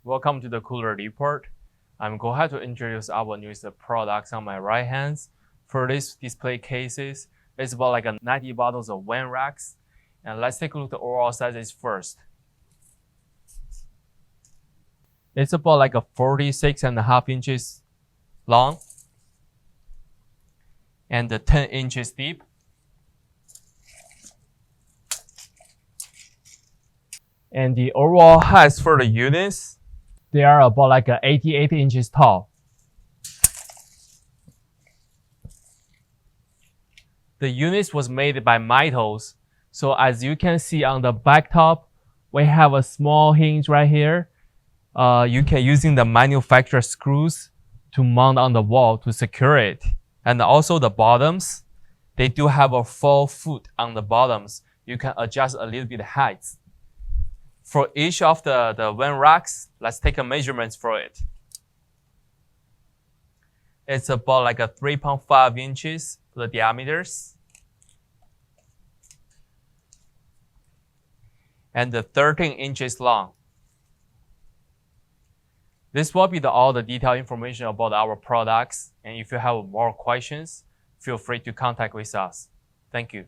Welcome to the Cooler Report. I'm glad to introduce our newest products on my right hand. For this display cases, it's about like 90 bottles of wine racks. And let's take a look at the overall sizes first. It's about like 46.5 inches long and 10 inches deep. And the overall height for the units, they are about like 88 inches tall. The units was made by metals. So as you can see on the back top, we have a small hinge right here. You can using the manufacturer screws to mount on the wall to secure it. And also the bottoms, they do have a 4 foot on the bottoms. You can adjust a little bit height. For each of the wine racks, let's take a measurements for it. It's about like 3.5 inches for the diameters. And 13 inches long. This will be all the detailed information about our products. And if you have more questions, feel free to contact with us. Thank you.